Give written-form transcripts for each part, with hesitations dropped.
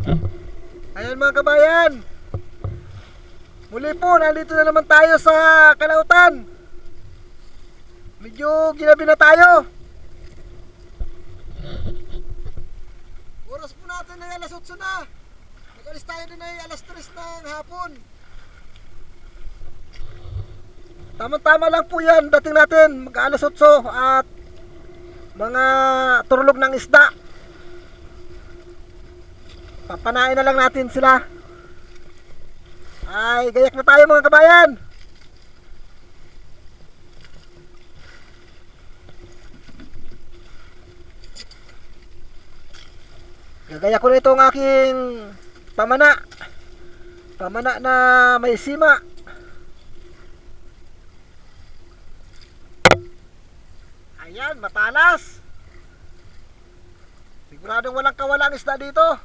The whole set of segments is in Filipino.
Ayan mga kabayan, muli po nandito na naman tayo sa Kalautan. Medyo ginabi na tayo. Oras po natin ay alas 8 na. Nag-alis tayo din ay alas 3 ng hapon. Tama-tama lang po yan dating natin mag alas 8 at mga turlog ng isda. Papanain na lang natin sila. Ay, gayak na tayo mga kabayan. Gagaya ko na itong aking pamana. Pamana na may sima. Ayan, matalas. Siguradong walang kawalang isda dito.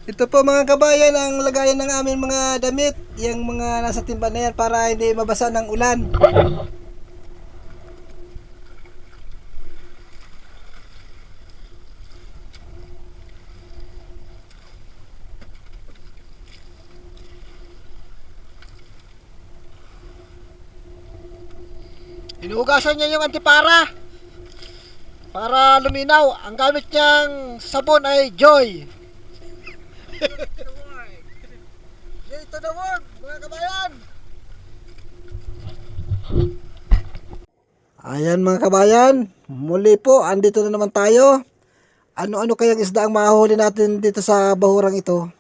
Ito po mga kabayan ang lagayan ng aming mga damit. Yung mga nasa timba na yan para hindi mabasa ng ulan. Hinugasan niya yung antipara para luminaw. Ang gamit niyang sabon ay Joy. Joy to the world, mga kabayan. Ayan mga kabayan, muli po andito na naman tayo. Ano-ano kayang isda ang mahuli natin dito sa bahurang ito?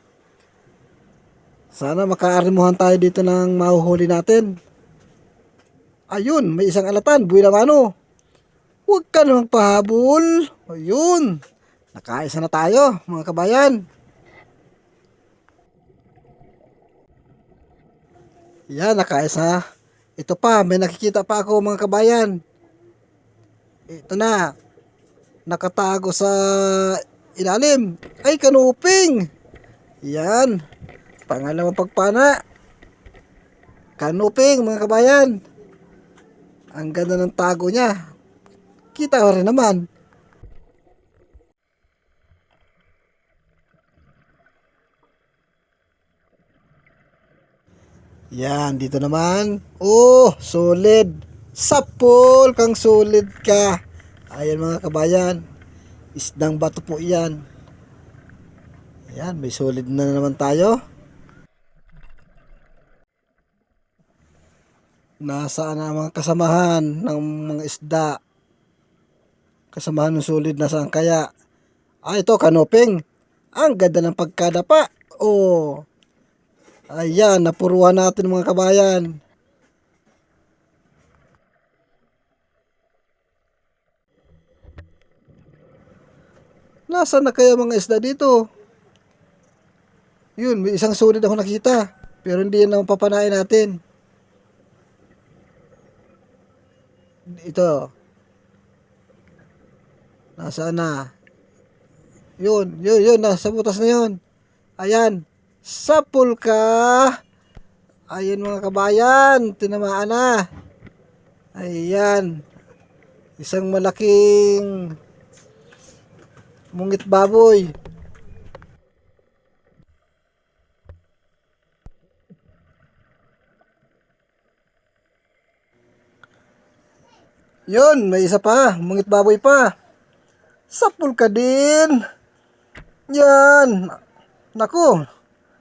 Sana makaarimuhan tayo dito ng mahuhuli natin. Ayun, may isang alatan, buhay na mano. Huwag ka namang pahabol. Ayun, nakaisa na tayo mga kabayan. Yan, nakaisa. Ito pa, may nakikita pa ako mga kabayan. Ito na, nakatago sa ilalim. Ay, kanuping. Yan, pangalawang pagpana. Kanuping mga kabayan. Ang ganda ng tago niya. Kita ko rin naman. Yan, dito naman. Oh, solid. Sapol kang solid ka. Ayan mga kabayan. Isdang bato po yan. Ayan, may solid na naman tayo. Nasaan na mga kasamahan ng mga isda? Kasamahan ng solid nasaan kaya? Ah, ito, kanoping. Ang ganda ng pagkadapa. Oh. Ayan, napuruan natin mga kabayan. Nasaan na kaya mga isda dito? Yun, may isang solid ako nakita. Pero hindi yan ang papanain natin. Ito. Nasaan na? Yun, nasa butas na yun. Ayan. Sapul ka. Ayan mga kabayan. Tinamaan na. Ayan. Isang malaking mungit baboy. Yun, may isa pa. Mungit baboy pa. Sapul ka din. Yan. Naku.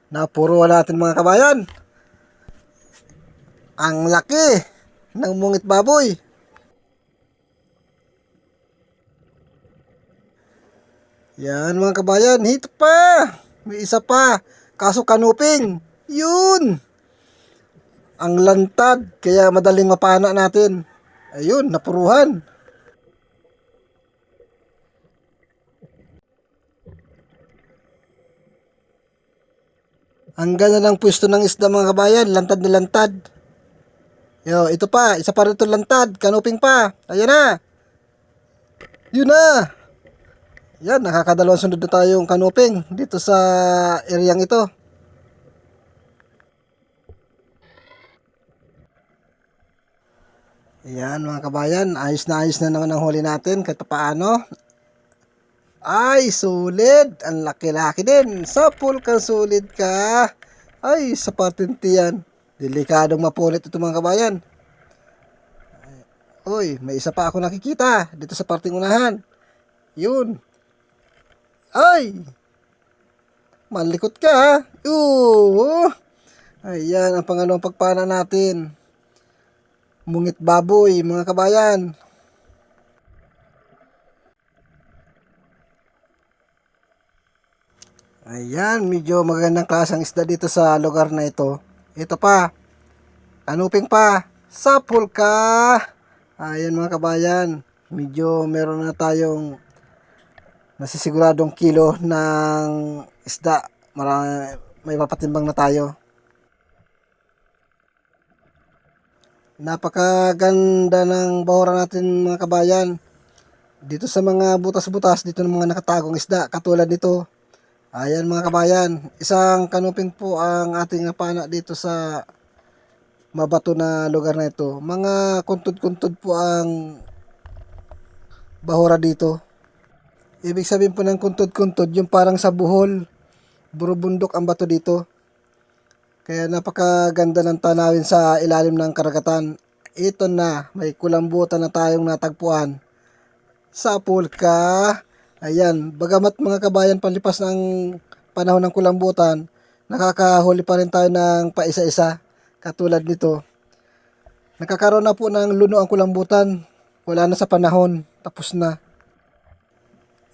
Napuruan natin mga kabayan. Ang laki ng mungit baboy. Yan mga kabayan. Hito pa. May isa pa. Kaso kanuping. Yun. Ang lantad. Kaya madaling mapana natin. Ayun, napuruhan. Ang ganda ng pwesto ng isda mga kabayan, lantad na lantad. Yo, ito pa, isa pa rin ito lantad, kanuping pa. Ayan na. Yun na. Yan, nakakadalawang sunod na tayong kanuping dito sa areang ito. Ayan mga kabayan, ayos na naman ang huli natin kahit paano. Ay, sulit. Ang laki-laki din. Sapul ka, sulit ka. Ay, sa patinti yan. Delikadong mapulit ito mga kabayan. Uy, may isa pa ako nakikita dito sa parting unahan. Yun. Ay, malikot ka ha. Ayan ang pangalawang pagpana natin. Mungit baboy mga kabayan. Ayan, medyo magandang klaseng isda dito sa lugar na ito. Ito pa, kanuping pa, sapul ka. Ayan mga kabayan, medyo meron na tayong nasisiguradong kilo ng isda. May papatimbang na tayo. Napakaganda ng bahura natin mga kabayan. Dito sa mga butas-butas, dito ng mga nakatagong isda, katulad nito. Ayan mga kabayan, isang kanuping po ang ating napana dito sa mabato na lugar na ito. Mga kuntod-kuntod po ang bahura dito. Ibig sabihin po ng kuntod-kuntod, yung parang sa buhol, burubundok ang bato dito. Kaya napakaganda ng tanawin sa ilalim ng karagatan. Ito na, may kulambutan na tayong natagpuan. Sapul ka. Ayan, bagamat mga kabayan palipas ng panahon ng kulambutan, nakakahuli pa rin tayo ng paisa-isa. Katulad nito. Nakakaroon na po ng luno ang kulambutan. Wala na sa panahon. Tapos na.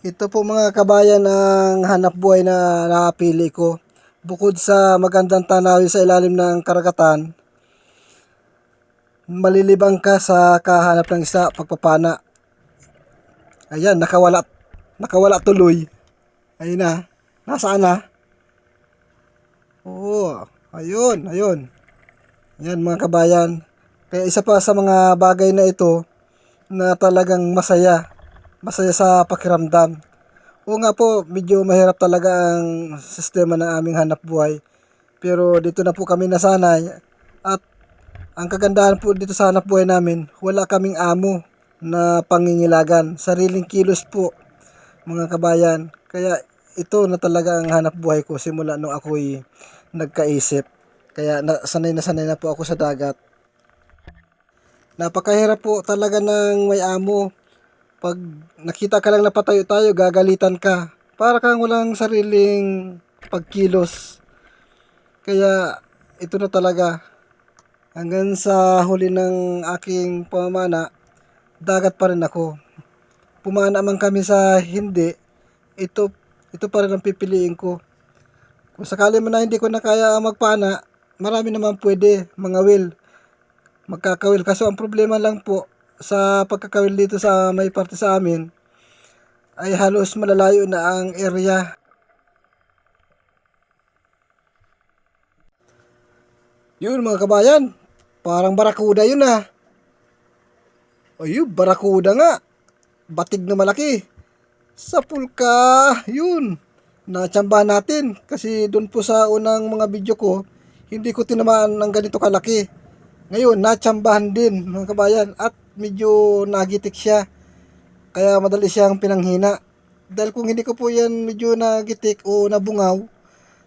Ito po mga kabayan ang hanap buhay na napili ko. Bukod sa magandang tanawin sa ilalim ng karagatan, malilibang ka sa kahanap ng isa pagpapana. Ayan, nakawala. Nakawala tuloy. Ayun na. Nasaan na? Oo. Ayun. Yan mga kabayan. Kaya isa pa sa mga bagay na ito na talagang masaya. Masaya sa pakiramdam. Oo nga po, medyo mahirap talaga ang sistema ng aming hanap buhay. Pero dito na po kami nasanay. At ang kagandahan po dito sa hanap buhay namin, wala kaming amo na pangingilagan. Sariling kilos po mga kabayan. Kaya ito na talaga ang hanap buhay ko simula nung ako'y nagkaisip. Kaya sanay na po ako sa dagat. Napakahirap po talaga ng may amo. Pag nakita ka lang na patayo-tayo, gagalitan ka. Para kang walang sariling pagkilos. Kaya ito na talaga. Hanggang sa huli ng aking pamamana, dagat pa rin ako. Pumana man kami sa hindi, ito ito pa rin ang pipiliin ko. Kung sakali man na hindi ko na kaya magpana, marami naman pwede, mga will, magkakawil. Kaso ang problema lang po, sa pagkakawil dito sa may parte sa amin, ay halos malalayo na ang area. Yun mga kabayan, parang barakuda yun ah. Ayun, barakuda nga. Batig na malaki. Sa pulka, yun. Natsambahan natin kasi doon po sa unang mga video ko, hindi ko tinamaan ng ganito kalaki. Ngayon, natsambahan din mga kabayan at medyo nagitik siya. Kaya madali siyang pinanghina. Dahil kung hindi ko po yan medyo nagitik o nabungaw,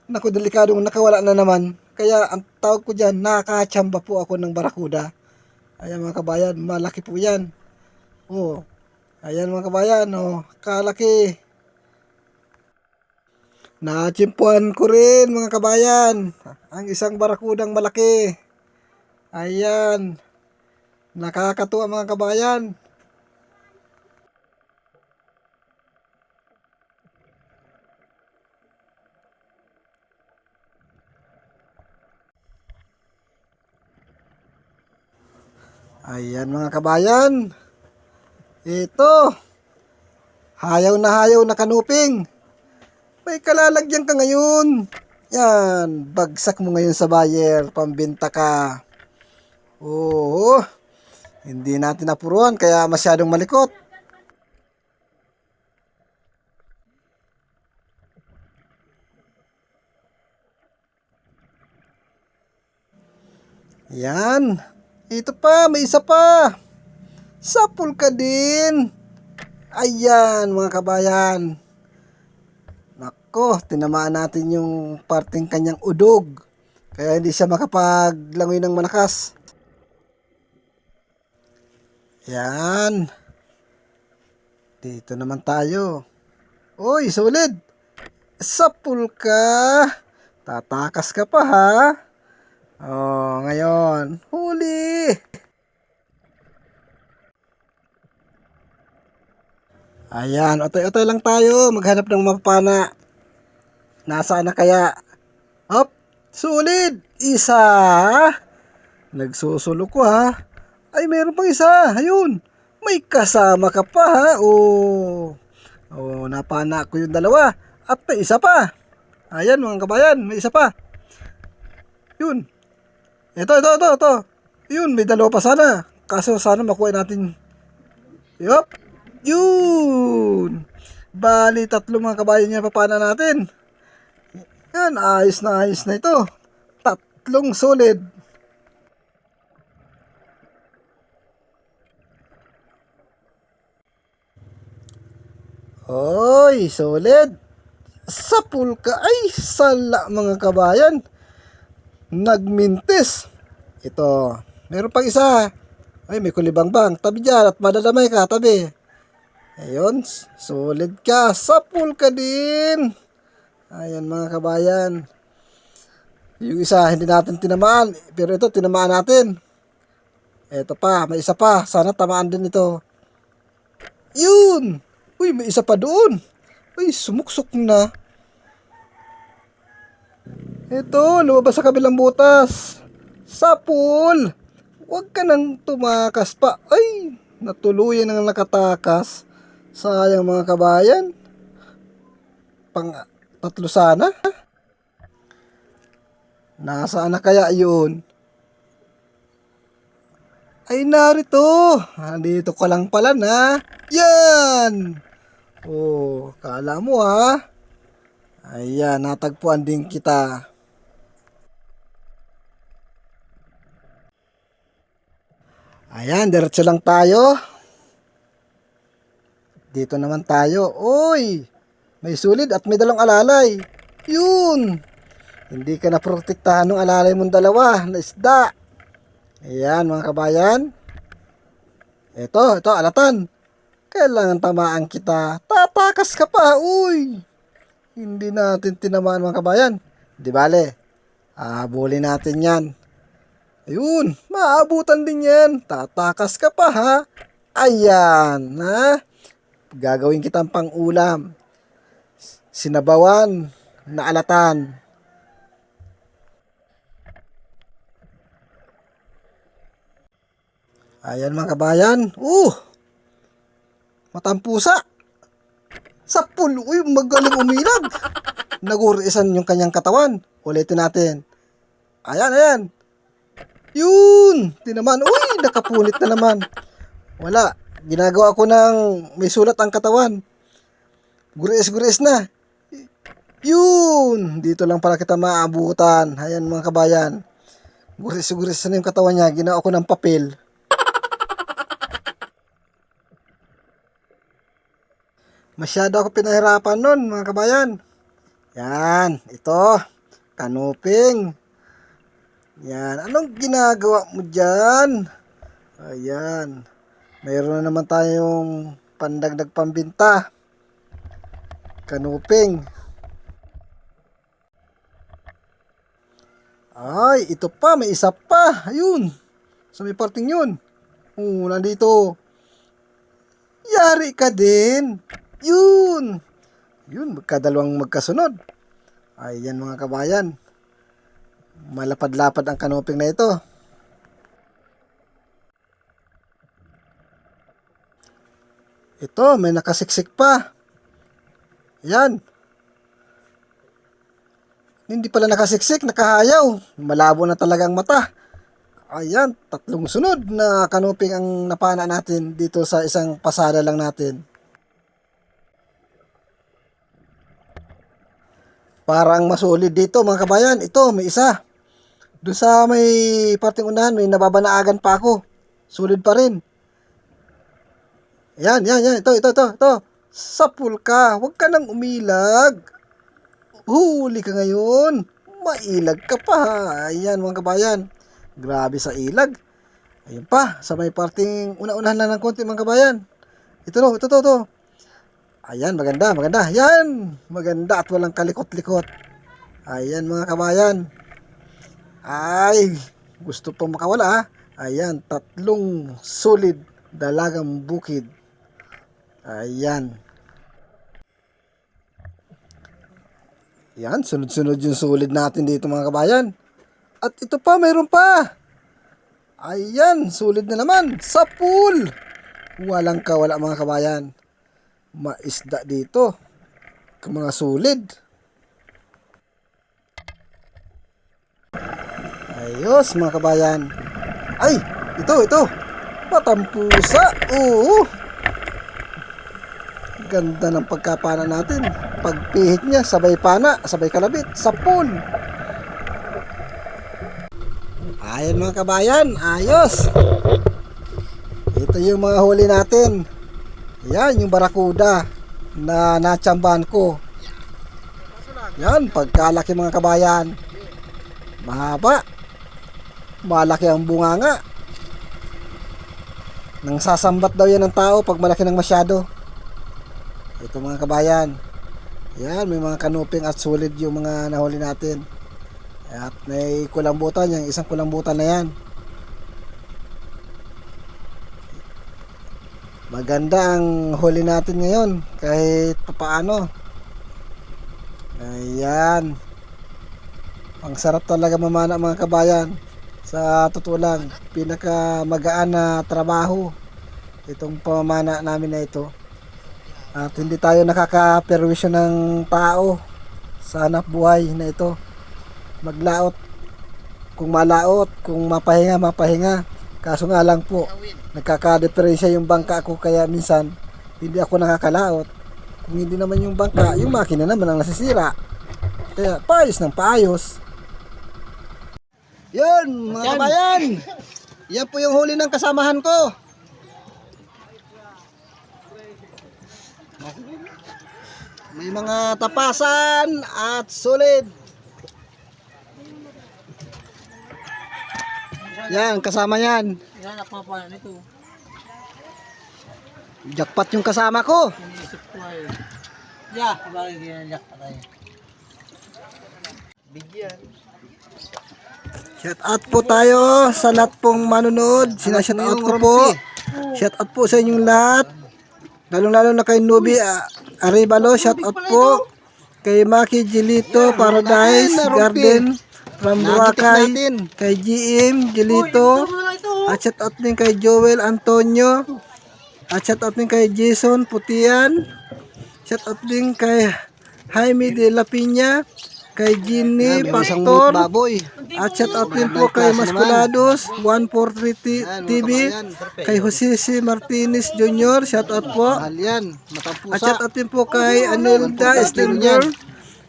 naku delikadong nakawala na naman. Kaya ang tawag ko dyan, nakatsamba po ako ng barakuda. Ayan mga kabayan, malaki po yan. Oh, ayan mga kabayan, oh, kalaki. Natsimpuan ko rin mga kabayan, ang isang barakudang malaki. Ayan, nakakatuwa mga kabayan. Ayan mga kabayan, ito, hayaw na kanuping. May kalalagyan ka ngayon. Yan, bagsak mo ngayon sa buyer, pambenta ka. Oo, hindi natin napuruan kaya masyadong malikot. Yan, ito pa, may isa pa. Sapul ka din. Ayan mga kabayan. Nako, tinamaan natin yung parting kanyang udog. Kaya hindi siya makapaglangoy ng malakas. Yan. Dito naman tayo. Uy, solid. Sapul ka. Tatakas ka pa ha. Oh, ngayon. Huli. Ayan, otoy-otoy lang tayo. Maghanap ng mapapana. Nasaan na kaya? Hop, solid. Isa. Nagsusulo ko ha. Ay, meron pang isa. Ayun. May kasama ka pa ha. Oh. Oh, napana ko yung dalawa. At may isa pa. Ayan mga kabayan, may isa pa. Yun. Ito. Yun, may dalawa pa sana. Kaso sana makuha natin. Yup. Yun. Bali, 3 mga kabayan niya papana natin. Yan, ayos na ito. 3 solid. Oy, solid. Sapul ka. Ay, sala mga kabayan. Nagmintis. Ito. Meron pang isa. Ay, may kulibangbang. Tabi dyan at madadamay ka. Tabi. Ayun. Solid ka. Sapul ka din. Ayan mga kabayan. Yung isa hindi natin tinamaan. Pero ito tinamaan natin. Ito pa. May isa pa. Sana tamaan din ito. Yun. Uy, may isa pa doon. Uy, sumuksok na. Ito, lumabas sa kabilang butas. Sapul. Huwag ka nang tumakas pa. Ay, natuluyan ang nakatakas. Sayang mga kabayan. Pang 3 sana. Nasaan na kaya yun? Ay, narito. Nandito ka lang pala na. Yan. Oh, kala mo ha. Ayan, natagpuan din kita. Ayan, diretso lang tayo. Dito naman tayo. Uy, may sulid at may dalawang alalay. Yun. Hindi ka na protektahan ng alalay mong dalawa na isda. Ayan mga kabayan. Ito, alatan. Kailangan tamaan kita. Tatakas ka pa, uy. Hindi natin tinamaan mga kabayan. Di bale, habulin natin yan. Ayun, maabutan din yan. Tatakas ka pa ha. Ayan, ha. Gagawin kitang pang-ulam. Sinabawan na alatan. Ayan mga kabayan. Matampusa. Sapul. Uy, magaling umilag. Nagurisan yung kanyang katawan. Ulitin natin. Ayan. Yun. Tinaman. Uy, nakapunit na naman. Wala. Ginagawa ko ng may sulat ang katawan. Guris na. Yun. Dito lang para kita maabutan. Ayan mga kabayan. Guris na yung katawan niya. Ginawa ko ng papel. Masyado ako pinahirapan nun mga kabayan. Yan. Ito. Kanuping. Yan. Anong ginagawa mo dyan? Ayan. Mayroon na naman tayong pandagdag pambinta. Kanuping. Ay, ito pa. May isa pa. Ayun. So may parting yun. Nandito. Yari ka din. Yun. Magkadalawang magkasunod. Ayan mga kabayan. Malapad-lapad ang kanuping na ito. Ito, may nakasiksik pa. Ayan. Hindi pala nakasiksik, nakahayaw. Malabo na talagang mata. Ayan, 3 sunod na kanuping ang napana natin dito sa isang pasada lang natin. Parang masulid dito mga kabayan. Ito, may isa. Doon sa may parting unahan, may nababanaagan pa ako. Sulit pa rin. Yan. Ito. Sapul ka. Huwag ka nang umilag. Huli ka ngayon. Mailag ka pa. Ayan mga kabayan. Grabe sa ilag. Ayun pa. Sa may parting una-unahan lang ng konti mga kabayan. Ito. Ayan, maganda. Yan. Maganda at walang kalikot-likot. Ayan mga kabayan. Ay, gusto pong makawala ha. Ayan, 3 solid dalagang bukid. Ayan. Yan, sunod-sunod yung solid natin dito mga kabayan. At ito pa, mayroon pa. Ayan, solid na naman. Sa pool. Walang kawala mga kabayan. Maisda dito. Mga solid. Ayos mga kabayan. Ay, ito. Patampusa. Oo. Ganda ng pagkapana natin. Pagpihit niya, sabay pana, sabay kalabit, sa pool. Ayan mga kabayan, ayos. Ito yung mga huli natin. Yan, yung barakuda na natsambahan ko. Yan, pagkalaki mga kabayan. Mahaba. Malaki ang bunganga. Nang sasambat daw yan ng tao pag malaki ng masyado. Ito mga kabayan. Yan, may mga kanuping at solid yung mga nahuli natin. At may kulambutan, yung isang kulambutan na yan. Maganda ang huli natin ngayon kahit papaano. Ayan. Ang sarap talaga mamana mga kabayan. Sa totoo lang, pinaka magaan na trabaho itong pamamana namin na ito. At hindi tayo nakaka-perwisyo ng tao sa hanap buhay na ito. Maglaot kung malaot, kung mapahinga. Kaso nga lang po, nagkaka-diferensya yung bangka ko kaya minsan hindi ako nakakalaot. Kung hindi naman yung bangka, yung makina naman ang nasisira. Kaya paayos ng paayos. Yun mga kabayan, yan po yung huli ng kasamahan ko. May mga tapasan at solid. Yan, kasama yan. Yan, nakapapala nito. Jackpot yung kasama ko. Inisip ko ay. Yeah, bagay ginanyak pa tayo. Bigyan. Shout out po tayo sa lahat pong manonood. Shout out ko po. Shout out po sa inyong lahat. Lalong-lalo na kay Nubi Arevalo. Shout out po kay Maki Gilito Paradise Garden from Boracay. Kay GM Gilito. At shout out din kay Joel Antonio. At shout out din kay Jason Putian. Shout out din kay Jaime de la Piña. Kay Ginny Pastor. At shout out din po kay Masculados 143 TV. Kay Jose C. Martinez Jr. Shout out po. At shout out din po kay Anelda Estinger.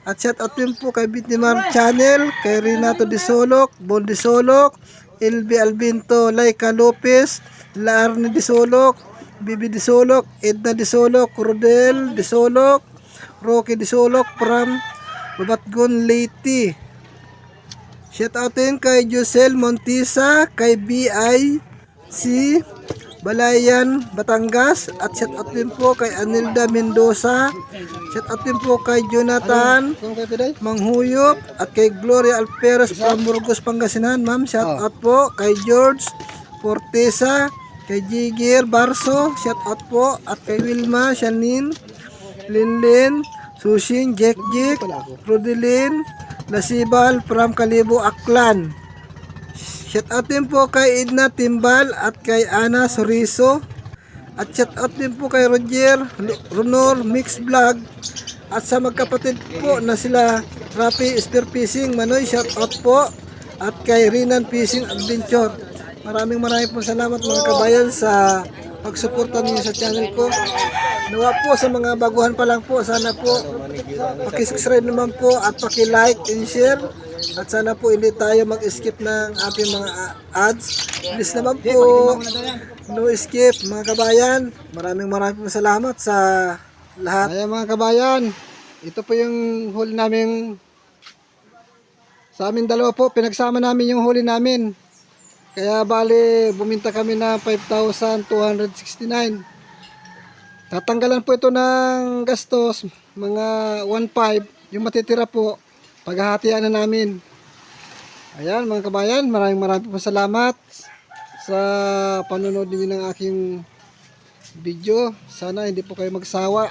At shout out din po kay Bitmar Channel. Kay Renato Disolok, Bon Disolok, LB Albinto, Laika Lopez, Larne Disolok, Bibi Disolok, Edna Disolok, Rodel Disolok, Rocky Disolok from Babatgon Leyte. Shout out din kay Josel Montisa, kay BIC Balayan Batangas. At shout out din po kay Anilda Mendoza. Shout out din po kay Jonathan Manghuyop at kay Gloria Alperes from Burgos, Pangasinan. Ma'am, shout out po kay George Fortesa, kay Jigir Barso, shout out po, at kay Wilma Shanin, Linlin Susing, Jek, Rodelin Lasibal from Kalibo, Aklan. Shout out din po kay Edna Timbal at kay Ana Soriso. At shout out din po kay Roger Runor Mix Vlog. At sa magkapatid po na sila Rapi Spearfishing Manoy, shout out po. At kay Rinan Fishing Adventure. Maraming po salamat mga kabayan sa pagsuporta niyo sa channel ko. Nawa po sa mga baguhan pa lang po, sana po paki-subscribe naman po at paki-like and share. At sana po hindi tayo mag-skip ng ating mga ads. Please naman po. No skip mga kabayan. Maraming salamat sa lahat. Ayan mga kabayan. Ito po yung huli namin. Sa amin dalawa po, pinagsama namin yung huli namin. Kaya bali, buminta kami na 5,269. Tatanggalan po ito ng gastos, mga 1,500. Yung matitira po, paghahatian na namin. Ayan mga kabayan, maraming po salamat sa panonood niyo ng aking video. Sana hindi po kayo magsawa.